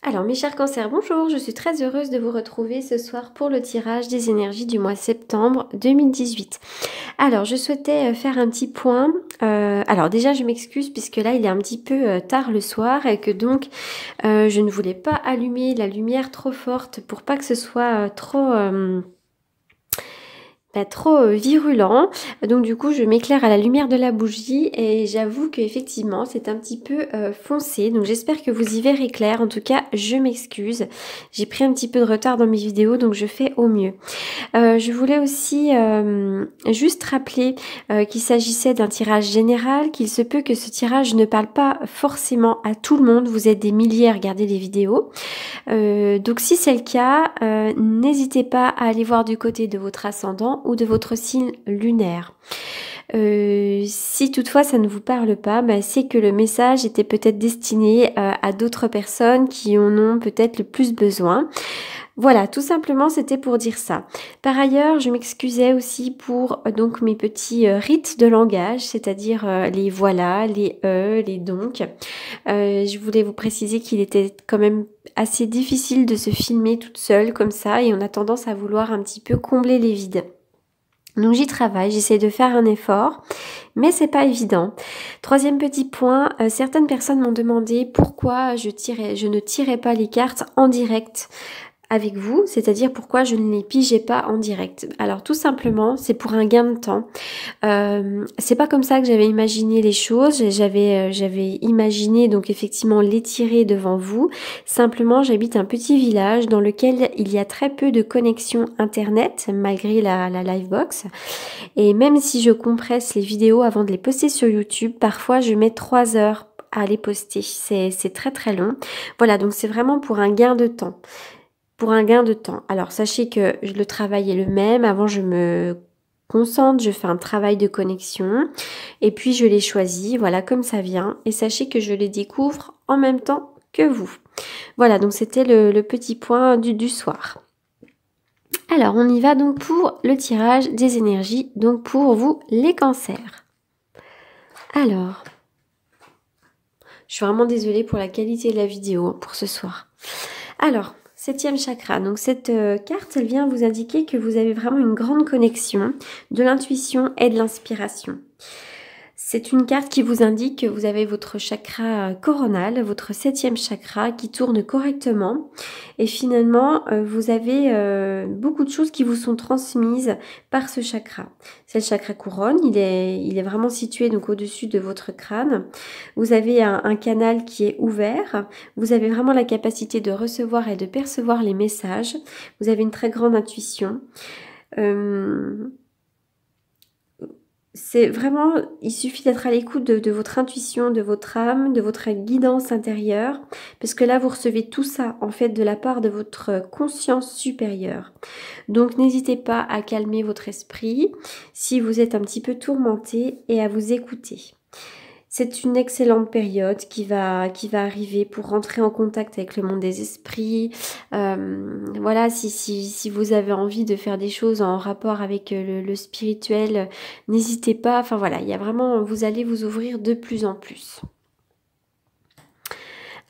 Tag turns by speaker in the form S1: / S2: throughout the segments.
S1: Alors mes chers cancers, bonjour, je suis très heureuse de vous retrouver ce soir pour le tirage des énergies du mois septembre 2018. Alors je souhaitais faire un petit point. Alors déjà je m'excuse puisque là il est un petit peu tard le soir et que donc je ne voulais pas allumer la lumière trop forte pour pas que ce soit trop virulent. Donc du coup je m'éclaire à la lumière de la bougie et j'avoue qu'effectivement c'est un petit peu foncé. Donc j'espère que vous y verrez clair. En tout cas je m'excuse. J'ai pris un petit peu de retard dans mes vidéos donc je fais au mieux. Je voulais aussi juste rappeler qu'il s'agissait d'un tirage général, qu'il se peut que ce tirage ne parle pas forcément à tout le monde. Vous êtes des milliers à regarder les vidéos. Donc si c'est le cas, n'hésitez pas à aller voir du côté de votre ascendant ou de votre signe lunaire. Si toutefois ça ne vous parle pas, c'est que le message était peut-être destiné à d'autres personnes qui en ont peut-être le plus besoin. Voilà, tout simplement, c'était pour dire ça. Par ailleurs, je m'excusais aussi pour donc mes petits rites de langage, c'est-à-dire les voilà, les les donc. Je voulais vous préciser qu'il était quand même assez difficile de se filmer toute seule comme ça et on a tendance à vouloir un petit peu combler les vides. Donc j'y travaille, j'essaie de faire un effort, mais c'est pas évident. Troisième petit point, certaines personnes m'ont demandé pourquoi je ne tirais pas les cartes en direct avec vous, c'est-à-dire pourquoi je ne les pigeais pas en direct. Alors tout simplement, c'est pour un gain de temps. C'est pas comme ça que j'avais imaginé les choses. J'avais imaginé donc effectivement les tirer devant vous. Simplement, j'habite un petit village dans lequel il y a très peu de connexion internet malgré la Livebox. Et même si je compresse les vidéos avant de les poster sur YouTube, parfois je mets 3 heures à les poster. C'est très très long. Voilà, donc c'est vraiment pour un gain de temps. Alors sachez que le travail est le même. Avant je me concentre, je fais un travail de connexion et puis je les choisis, voilà comme ça vient. Et sachez que je les découvre en même temps que vous. Voilà, donc c'était le petit point du soir. Alors on y va donc pour le tirage des énergies, donc pour vous les cancers. Alors, je suis vraiment désolée pour la qualité de la vidéo pour ce soir. Alors, 7e chakra. Donc cette carte, elle vient vous indiquer que vous avez vraiment une grande connexion de l'intuition et de l'inspiration. C'est une carte qui vous indique que vous avez votre chakra coronal, votre 7e chakra qui tourne correctement. Et finalement, vous avez beaucoup de choses qui vous sont transmises par ce chakra. C'est le chakra couronne, il est vraiment situé donc au-dessus de votre crâne. Vous avez un canal qui est ouvert. Vous avez vraiment la capacité de recevoir et de percevoir les messages. Vous avez une très grande intuition. C'est vraiment, il suffit d'être à l'écoute de votre intuition, de votre âme, de votre guidance intérieure, parce que là, vous recevez tout ça, en fait, de la part de votre conscience supérieure. Donc, n'hésitez pas à calmer votre esprit si vous êtes un petit peu tourmenté et à vous écouter. C'est une excellente période qui va arriver pour rentrer en contact avec le monde des esprits. Voilà, si vous avez envie de faire des choses en rapport avec le spirituel, n'hésitez pas. Enfin voilà, il y a vraiment, vous allez vous ouvrir de plus en plus.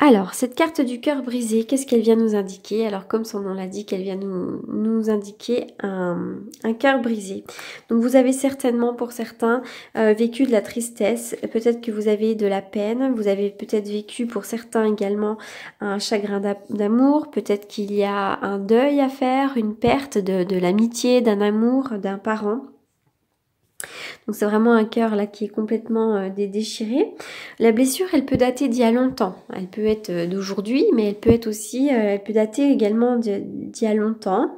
S1: Alors, cette carte du cœur brisé, qu'est-ce qu'elle vient nous indiquer? Alors, comme son nom l'indique, elle vient nous indiquer un cœur brisé. Donc, vous avez certainement, pour certains, vécu de la tristesse. Peut-être que vous avez de la peine. Vous avez peut-être vécu, pour certains également, un chagrin d'amour. Peut-être qu'il y a un deuil à faire, une perte de l'amitié, d'un amour, d'un parent. Donc c'est vraiment un cœur là qui est complètement déchiré. La blessure, elle peut dater d'il y a longtemps. Elle peut être d'aujourd'hui, mais elle peut être aussi, elle peut dater également d'il y a longtemps.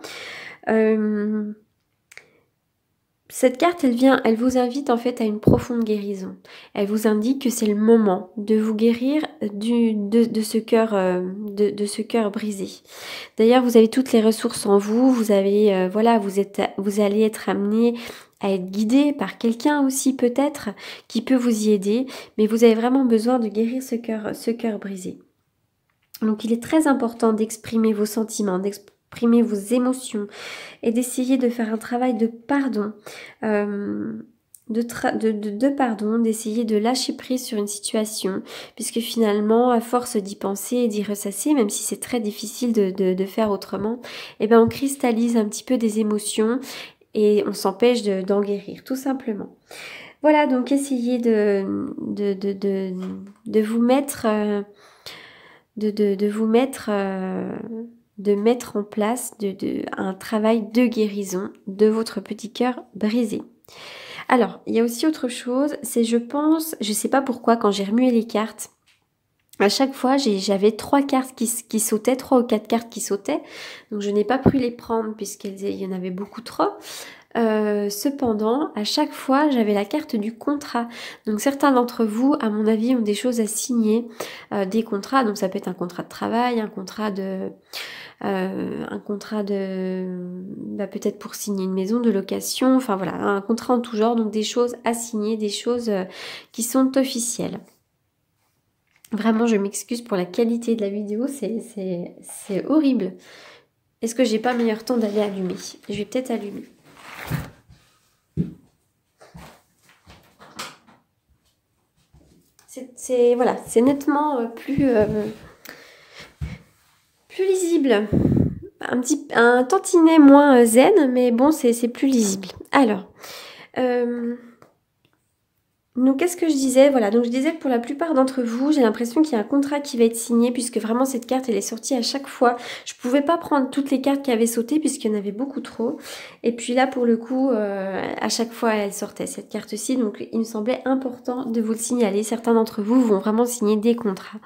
S1: Cette carte, elle vous invite en fait à une profonde guérison. Elle vous indique que c'est le moment de vous guérir de ce cœur brisé. D'ailleurs, vous avez toutes les ressources en vous. Vous avez, voilà, vous allez être amené à être guidé par quelqu'un aussi peut-être qui peut vous y aider. Mais vous avez vraiment besoin de guérir ce cœur brisé. Donc, il est très important d'exprimer vos sentiments, d'exprimer vos émotions et d'essayer de faire un travail de pardon. pardon, d'essayer de lâcher prise sur une situation, puisque finalement, à force d'y penser et d'y ressasser, même si c'est très difficile de faire autrement, eh ben on cristallise un petit peu des émotions et on s'empêche d'en guérir, tout simplement. Voilà, donc essayez de vous mettre, de vous mettre, de mettre en place un travail de guérison de votre petit cœur brisé. Alors, il y a aussi autre chose, c'est je pense, je sais pas pourquoi, quand j'ai remué les cartes, à chaque fois j'avais 3 cartes qui sautaient, 3 ou 4 cartes qui sautaient, donc je n'ai pas pu les prendre puisqu'il y en avait beaucoup trop. Cependant, à chaque fois, j'avais la carte du contrat. Donc certains d'entre vous, à mon avis, ont des choses à signer, des contrats. Donc ça peut être un contrat de travail, un contrat de peut-être pour signer une maison de location, enfin voilà, un contrat en tout genre, donc des choses à signer, des choses qui sont officielles. Vraiment, je m'excuse pour la qualité de la vidéo, c'est horrible. Est-ce que j'ai pas meilleur temps d'aller allumer? Je vais peut-être allumer. Voilà, c'est nettement plus lisible. Un tantinet moins zen, mais bon, c'est plus lisible. Alors, donc qu'est-ce que je disais? Voilà, donc je disais que pour la plupart d'entre vous, j'ai l'impression qu'il y a un contrat qui va être signé, puisque vraiment cette carte, elle est sortie à chaque fois. Je pouvais pas prendre toutes les cartes qui avaient sauté, puisqu'il y en avait beaucoup trop. Et puis là, pour le coup, à chaque fois, elle sortait, cette carte-ci. Donc il me semblait important de vous le signaler. Certains d'entre vous vont vraiment signer des contrats.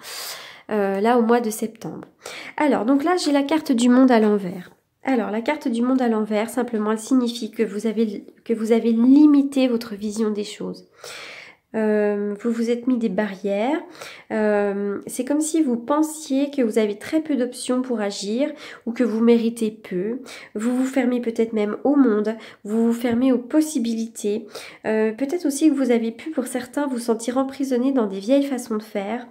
S1: Là, au mois de septembre. Alors, donc là, j'ai la carte du monde à l'envers. Alors, la carte du monde à l'envers, simplement, elle signifie que vous avez limité votre vision des choses. Vous vous êtes mis des barrières. C'est comme si vous pensiez que vous avez très peu d'options pour agir ou que vous méritez peu. Vous vous fermez peut-être même au monde, vous vous fermez aux possibilités. Peut-être aussi que vous avez pu, pour certains, vous sentir emprisonné dans des vieilles façons de faire,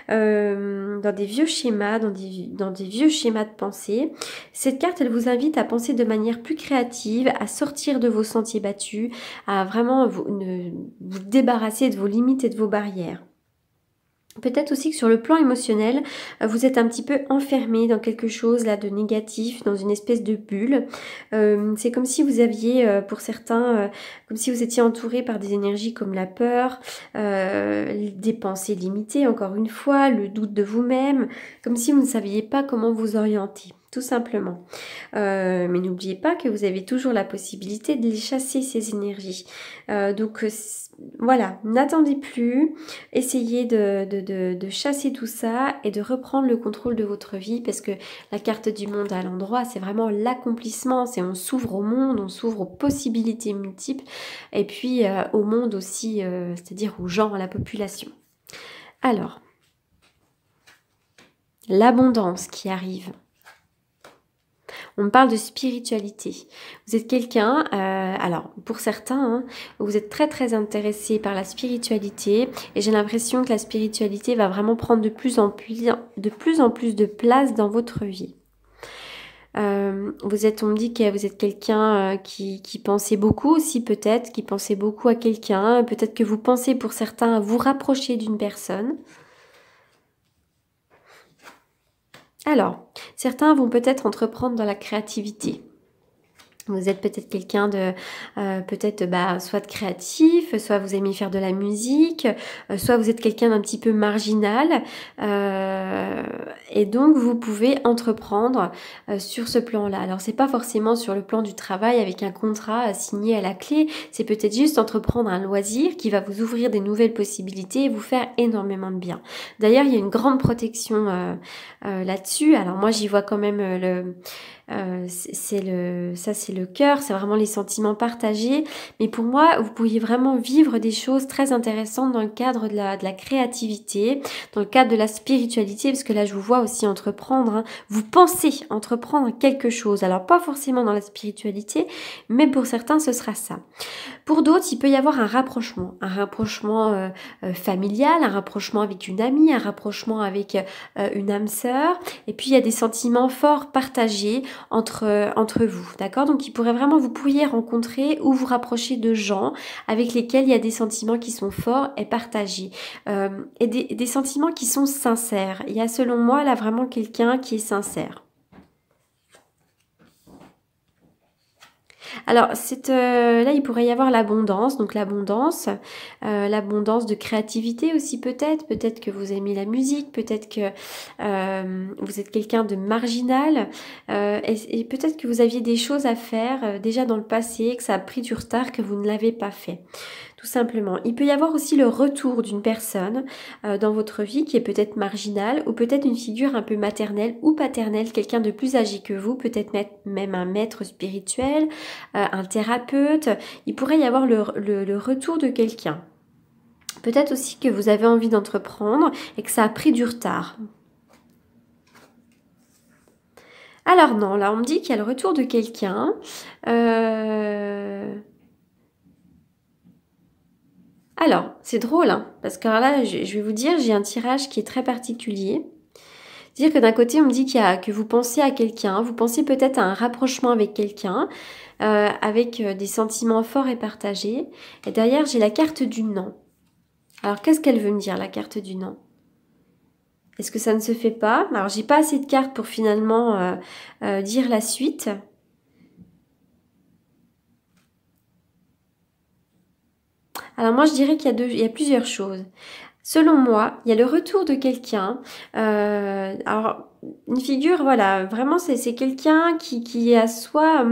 S1: dans des vieux schémas, dans des vieux schémas de pensée. Cette carte, elle vous invite à penser de manière plus créative, à sortir de vos sentiers battus, à vraiment vous débarrasser de vos limites et de vos barrières. Peut-être aussi que sur le plan émotionnel, vous êtes un petit peu enfermé dans quelque chose là de négatif, dans une espèce de bulle. C'est comme si vous aviez, pour certains, comme si vous étiez entouré par des énergies comme la peur, des pensées limitées, encore une fois, le doute de vous-même, comme si vous ne saviez pas comment vous orienter. Tout simplement. Mais n'oubliez pas que vous avez toujours la possibilité de les chasser, ces énergies. Donc voilà, n'attendez plus, essayez de chasser tout ça et de reprendre le contrôle de votre vie, parce que la carte du monde à l'endroit, c'est vraiment l'accomplissement, c'est on s'ouvre au monde, on s'ouvre aux possibilités multiples, et puis au monde aussi, c'est-à-dire aux gens, à la population. Alors, l'abondance qui arrive. On me parle de spiritualité. Vous êtes quelqu'un, alors pour certains, hein, vous êtes très très intéressé par la spiritualité, et j'ai l'impression que la spiritualité va vraiment prendre de plus en plus de place dans votre vie. On me dit que vous êtes quelqu'un qui pensait beaucoup aussi, peut-être, qui pensait beaucoup à quelqu'un, peut-être que vous pensez pour certains à vous rapprocher d'une personne. Alors, certains vont peut-être entreprendre dans la créativité. Vous êtes peut-être quelqu'un de soit de créatif, soit vous aimez faire de la musique, soit vous êtes quelqu'un d'un petit peu marginal, et donc vous pouvez entreprendre sur ce plan-là. Alors c'est pas forcément sur le plan du travail avec un contrat signé à la clé, c'est peut-être juste entreprendre un loisir qui va vous ouvrir des nouvelles possibilités et vous faire énormément de bien. D'ailleurs, il y a une grande protection là-dessus. Alors moi j'y vois quand même c'est le cœur, c'est vraiment les sentiments partagés, mais pour moi vous pourriez vraiment vivre des choses très intéressantes dans le cadre de la créativité, dans le cadre de la spiritualité, parce que là je vous vois aussi entreprendre, hein. Vous pensez entreprendre quelque chose, alors pas forcément dans la spiritualité, mais pour certains ce sera ça. Pour d'autres, il peut y avoir un rapprochement familial, un rapprochement avec une amie, un rapprochement avec une âme sœur, et puis il y a des sentiments forts partagés entre vous, d'accord? Donc vous pourriez rencontrer ou vous rapprocher de gens avec lesquels il y a des sentiments qui sont forts et partagés, et des sentiments qui sont sincères. Il y a selon moi là vraiment quelqu'un qui est sincère. Alors, là, il pourrait y avoir l'abondance, donc l'abondance de créativité aussi peut-être. Peut-être que vous aimez la musique, peut-être que vous êtes quelqu'un de marginal, et peut-être que vous aviez des choses à faire déjà dans le passé, que ça a pris du retard, que vous ne l'avez pas fait. Tout simplement. Il peut y avoir aussi le retour d'une personne dans votre vie qui est peut-être marginale ou peut-être une figure un peu maternelle ou paternelle, quelqu'un de plus âgé que vous, peut-être même un maître spirituel, un thérapeute. Il pourrait y avoir le retour de quelqu'un. Peut-être aussi que vous avez envie d'entreprendre et que ça a pris du retard. Alors non, là on me dit qu'il y a le retour de quelqu'un. Alors, c'est drôle, hein, parce que là, je vais vous dire, j'ai un tirage qui est très particulier. C'est-à-dire que d'un côté, on me dit que vous pensez à quelqu'un, vous pensez peut-être à un rapprochement avec quelqu'un, avec des sentiments forts et partagés. Et derrière, j'ai la carte du non. Alors, qu'est-ce qu'elle veut me dire, la carte du non? Est-ce que ça ne se fait pas? Alors, j'ai pas assez de cartes pour finalement dire la suite. Alors, moi, je dirais qu'il y a plusieurs choses. Selon moi, il y a le retour de quelqu'un. Alors, une figure, voilà, vraiment, c'est quelqu'un qui est à soi.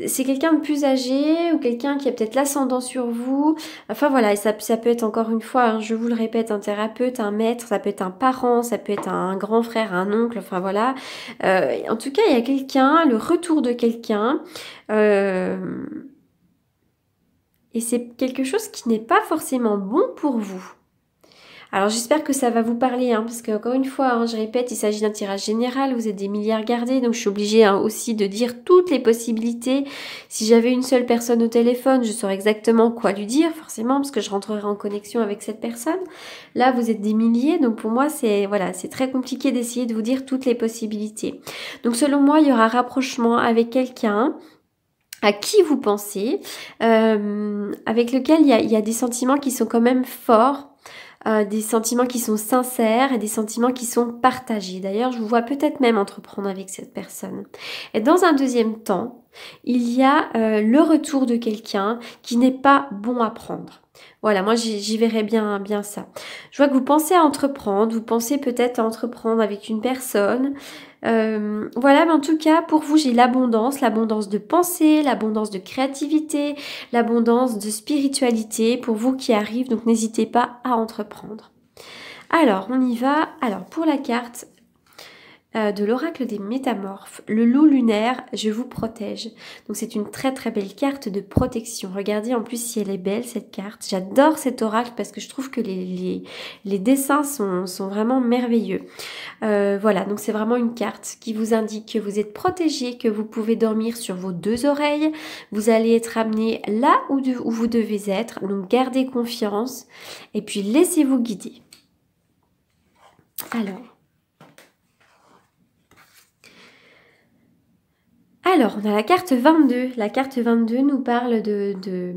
S1: C'est quelqu'un de plus âgé ou quelqu'un qui a peut-être l'ascendant sur vous. Enfin, voilà, et ça peut être encore une fois, hein, je vous le répète, un thérapeute, un maître, ça peut être un parent, ça peut être un grand frère, un oncle, enfin voilà. En tout cas, il y a quelqu'un, le retour de quelqu'un. Et c'est quelque chose qui n'est pas forcément bon pour vous. Alors j'espère que ça va vous parler, hein, parce qu'encore une fois, hein, je répète, il s'agit d'un tirage général, vous êtes des milliers à regarder, donc je suis obligée aussi de dire toutes les possibilités. Si j'avais une seule personne au téléphone, je saurais exactement quoi lui dire, forcément, parce que je rentrerai en connexion avec cette personne. Là, vous êtes des milliers, donc pour moi, c'est très compliqué d'essayer de vous dire toutes les possibilités. Donc selon moi, il y aura rapprochement avec quelqu'un à qui vous pensez, avec lequel il y a des sentiments qui sont quand même forts, des sentiments qui sont sincères et des sentiments qui sont partagés. D'ailleurs, je vous vois peut-être même entreprendre avec cette personne. Et dans un deuxième temps, il y a le retour de quelqu'un qui n'est pas bon à prendre. Voilà, moi j'y verrais bien ça. Je vois que vous pensez à entreprendre, vous pensez peut-être à entreprendre avec une personne. Voilà, mais en tout cas, pour vous, j'ai l'abondance de pensée, l'abondance de créativité, l'abondance de spiritualité pour vous qui arrive, donc n'hésitez pas à entreprendre. Alors, on y va. Alors, pour la carte de l'oracle des métamorphes, le loup lunaire, je vous protège. Donc c'est une très très belle carte de protection. Regardez en plus si elle est belle cette carte. J'adore cet oracle parce que je trouve que les dessins sont vraiment merveilleux. Voilà, donc c'est vraiment une carte qui vous indique que vous êtes protégé, que vous pouvez dormir sur vos deux oreilles. Vous allez être amené là où vous devez être. Donc gardez confiance et puis laissez-vous guider. Alors, on a la carte 22. La carte 22 nous parle de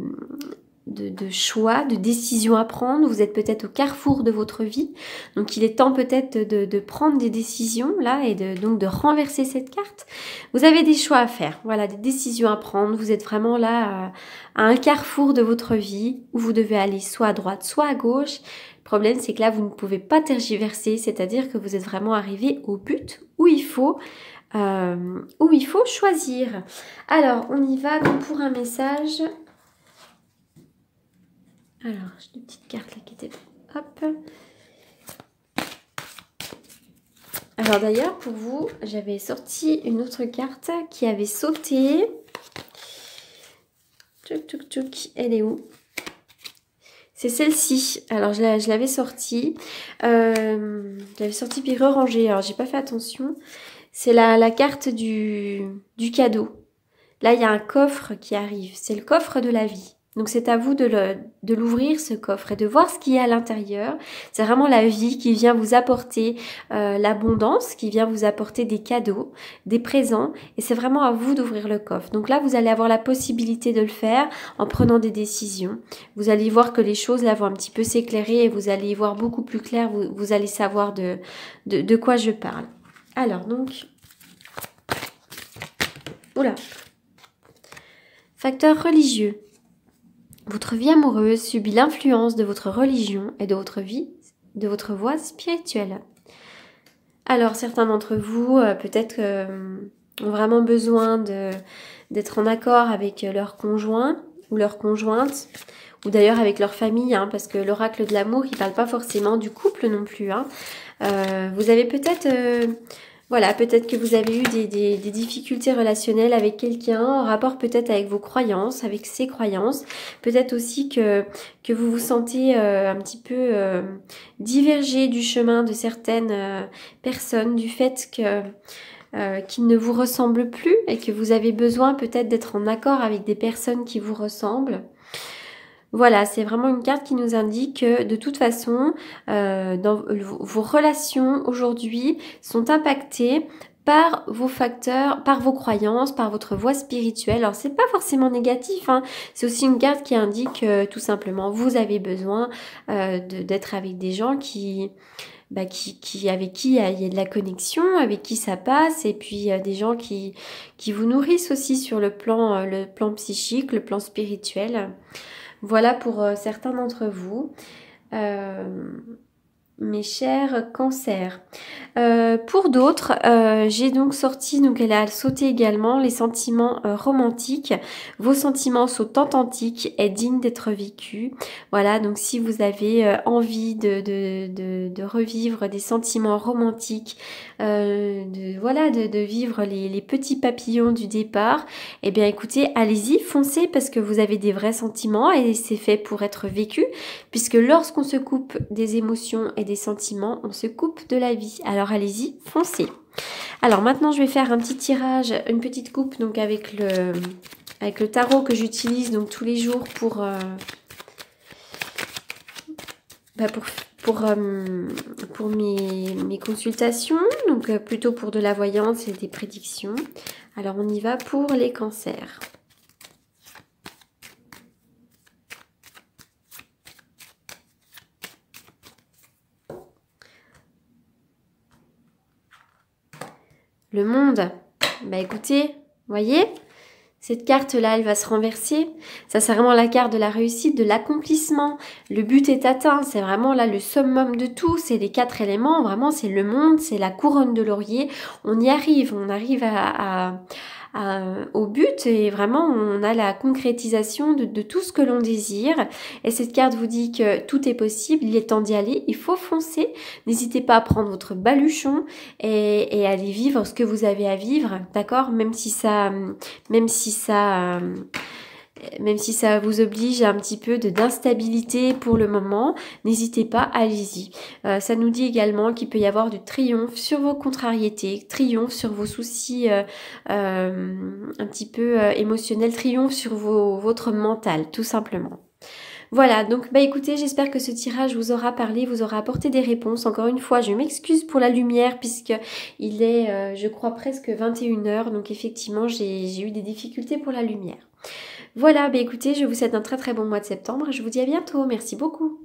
S1: choix, de décisions à prendre. Vous êtes peut-être au carrefour de votre vie. Donc, il est temps peut-être de prendre des décisions là et donc de renverser cette carte. Vous avez des choix à faire. Voilà, des décisions à prendre. Vous êtes vraiment là à un carrefour de votre vie où vous devez aller soit à droite, soit à gauche. Le problème, c'est que là, vous ne pouvez pas tergiverser. C'est-à-dire que vous êtes vraiment arrivé au but où il faut choisir. Alors, on y va donc pour un message. Alors, j'ai deux petites cartes là qui étaient... Hop. Alors d'ailleurs, pour vous, j'avais sorti une autre carte qui avait sauté. Tchouk, tchouk, tchouk. Elle est où? C'est celle-ci. Alors, je l'avais sortie. Je l'avais sortie puis re-rangée. Alors, j'ai pas fait attention. C'est la carte du cadeau. Là, il y a un coffre qui arrive. C'est le coffre de la vie. Donc c'est à vous de l'ouvrir ce coffre et de voir ce qu'il y a à l'intérieur. C'est vraiment la vie qui vient vous apporter l'abondance, qui vient vous apporter des cadeaux, des présents. Et c'est vraiment à vous d'ouvrir le coffre. Donc là, vous allez avoir la possibilité de le faire en prenant des décisions. Vous allez voir que les choses là vont un petit peu s'éclairer et vous allez y voir beaucoup plus clair. Vous allez savoir de quoi je parle. Alors donc... Oula. Facteur religieux. Votre vie amoureuse subit l'influence de votre religion et de votre vie, de votre voie spirituelle. Alors, certains d'entre vous, peut-être, ont vraiment besoin d'être en accord avec leur conjoint ou leur conjointe, ou d'ailleurs avec leur famille, hein, parce que l'oracle de l'amour, il ne parle pas forcément du couple non plus. Hein. Vous avez peut-être... Voilà, peut-être que vous avez eu des difficultés relationnelles avec quelqu'un, en rapport peut-être avec vos croyances, avec ses croyances. Peut-être aussi que vous vous sentez un petit peu divergé du chemin de certaines personnes, du fait qu'ils ne vous ressemblent plus et que vous avez besoin peut-être d'être en accord avec des personnes qui vous ressemblent. Voilà, c'est vraiment une carte qui nous indique que de toute façon, vos relations aujourd'hui sont impactées par vos facteurs, par vos croyances, par votre voie spirituelle. Alors, c'est pas forcément négatif, hein. C'est aussi une carte qui indique tout simplement, vous avez besoin d'être avec des gens avec qui il y a de la connexion, avec qui ça passe, et puis des gens qui vous nourrissent aussi sur le plan psychique, le plan spirituel. Voilà pour certains d'entre vous, mes chers cancers. Pour d'autres, j'ai donc sorti, donc elle a sauté également, les sentiments romantiques. Vos sentiments sont authentiques et dignes d'être vécus. Voilà, donc si vous avez envie de revivre des sentiments romantiques, de vivre les petits papillons du départ, eh bien écoutez, allez-y, foncez parce que vous avez des vrais sentiments et c'est fait pour être vécu, puisque lorsqu'on se coupe des émotions et des sentiments, on se coupe de la vie. Alors allez-y, foncez. Alors maintenant, je vais faire un petit tirage, une petite coupe donc avec le tarot que j'utilise donc tous les jours pour mes consultations, donc plutôt pour de la voyance et des prédictions. Alors on y va pour les cancers. Le monde, bah écoutez, voyez, cette carte-là, elle va se renverser. Ça, c'est vraiment la carte de la réussite, de l'accomplissement. Le but est atteint, c'est vraiment là le summum de tout. C'est les 4 éléments, vraiment, c'est le monde, c'est la couronne de laurier. On y arrive, on arrive au but et vraiment on a la concrétisation de tout ce que l'on désire. Et cette carte vous dit que tout est possible, il est temps d'y aller, il faut foncer. N'hésitez pas à prendre votre baluchon et aller vivre ce que vous avez à vivre, d'accord, même si ça vous oblige à un petit peu d'instabilité pour le moment, n'hésitez pas, allez-y. Ça nous dit également qu'il peut y avoir du triomphe sur vos contrariétés, triomphe sur vos soucis un petit peu émotionnels, triomphe sur votre mental, tout simplement. Voilà, donc bah écoutez, j'espère que ce tirage vous aura parlé, vous aura apporté des réponses. Encore une fois, je m'excuse pour la lumière puisque il est, je crois, presque 21h. Donc effectivement, j'ai eu des difficultés pour la lumière. Voilà, bah écoutez, je vous souhaite un très très bon mois de septembre et je vous dis à bientôt. Merci beaucoup.